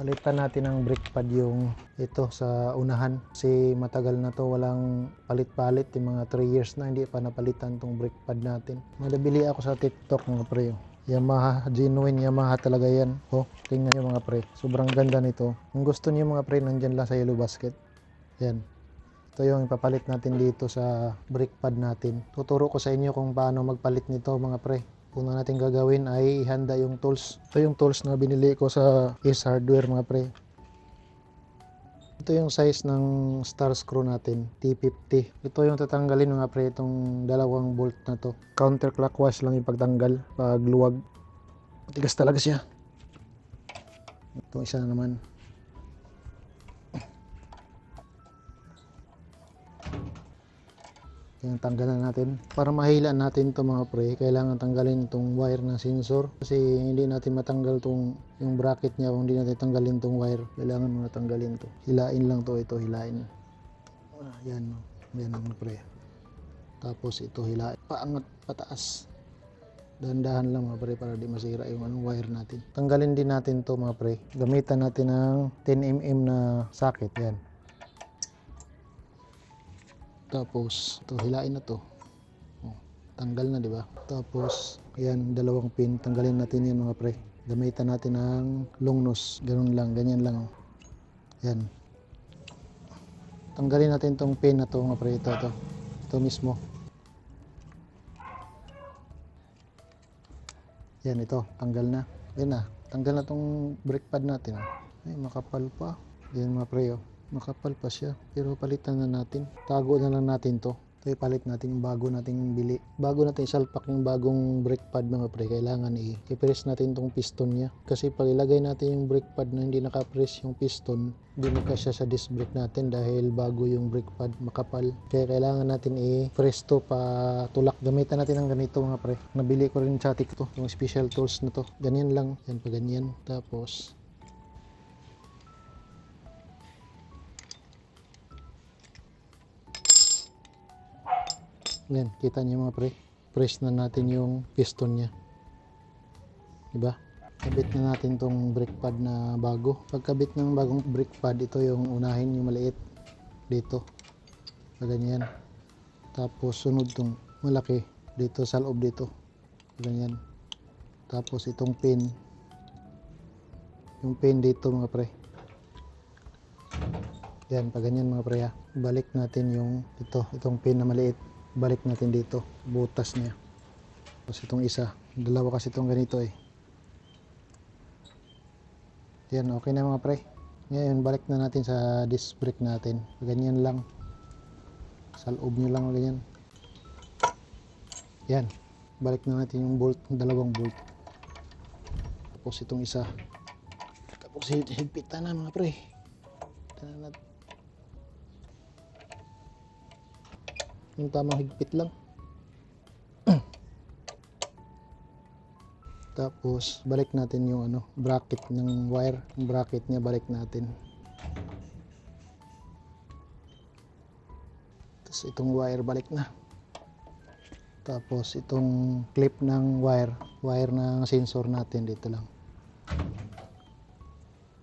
Palitan natin ng brake pad yung ito sa unahan. Kasi matagal na to, walang palit-palit. Yung mga 3 years na hindi pa napalitan tong brake pad natin. Madabili ako sa TikTok mga pre. Yamaha, genuine Yamaha talaga yan. Oh, tingnan nyo mga pre. Sobrang ganda nito. Kung gusto niyo mga pre, nandyan lang sa yellow basket. Yan. Ito yung ipapalit natin dito sa brake pad natin. Tuturo ko sa inyo kung paano magpalit nito mga pre. Una natin gagawin ay ihanda yung tools. Ito yung tools na binili ko sa Ace Hardware mga pre. Ito yung size ng star screw natin, T50. Ito yung tatanggalin mga pre, itong dalawang bolt na to. Counterclockwise lang yung pagtanggal pag luwag. Matigas talaga siya. Itong isa naman. Yung tanggalan natin. Para mahila natin to mga pre, kailangan tanggalin itong wire ng sensor. Kasi hindi natin matanggal yung bracket niya kung hindi natin tanggalin itong wire. Kailangan mo natanggalin to. Hilain lang to, ito hilain. Yan, yan mga pre. Tapos ito hilain. Paangat pataas. Dahan-dahan lang mga pre para di masira yung wire natin. Tanggalin din natin to mga pre. Gamitan natin ng 10mm na socket. Yan. Tapos ito hilain na to. Oh, tanggal na, di ba? Tapos ayan, dalawang pin, tanggalin natin 'yan mga pre. Gamitan natin ng long nose, ganun lang, ganyan lang. Yan. Tanggalin natin tong pin na to mga pre, ito mismo. Yan, ito, tanggal na. Yan na, tanggal na tong brake pad natin. Ay, makapal pa. Yan mga pre, oh. Makapal pa siya, pero palitan na natin. Tago na lang natin to. Ito ipalit natin yung bago nating bili. Bago natin salpak yung bagong brake pad mga pre, kailangan i-press natin tong piston niya. Kasi pag ilagay natin yung brake pad na hindi naka-press yung piston, hindi magkasya sa disc brake natin dahil bago yung brake pad, makapal. Kaya kailangan natin i-press to pa tulak. Gamitan natin ng ganito mga pre. Nabili ko rin sa TikTok yung special tools na to. Ganyan lang, yan pa ganyan. Tapos yan, kita niyo mga pre, press na natin yung piston niya, diba? Kabit na natin tong brake pad na bago. Pagkabit ng bagong brake pad, ito yung unahin, yung maliit dito, ganyan. Tapos sunod tong malaki dito sa loob dito, ganyan. Tapos itong pin, yung pin dito mga pre, yan, pag ganyan mga pre ha. Balik natin yung itong pin na maliit, balik natin dito, butas niya. Tapos itong isa, dalawa kasi itong ganito yan, okay na mga pre. Ngayon balik na natin sa disc brake natin, ganyan lang, sa loob nyo lang ganyan. Yan, balik na natin yung bolt, dalawang bolt. Tapos itong isa, tapos higpitan na mga pre. Yung tamang higpit lang. Tapos balik natin yung bracket ng wire, yung bracket niya balik natin. Tapos itong wire balik na. Tapos itong clip ng wire ng sensor natin dito lang.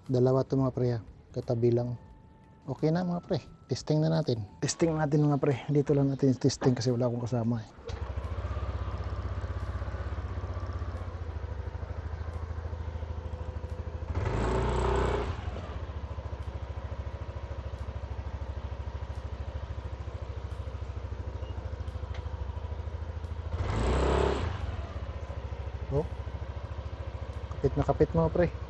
Dalawa to mga pre, katabi lang. Okay na mga pre, testing na natin. Testing natin mga pre, dito lang natin testing kasi wala akong kasama Oh, kapit na kapit mga pre.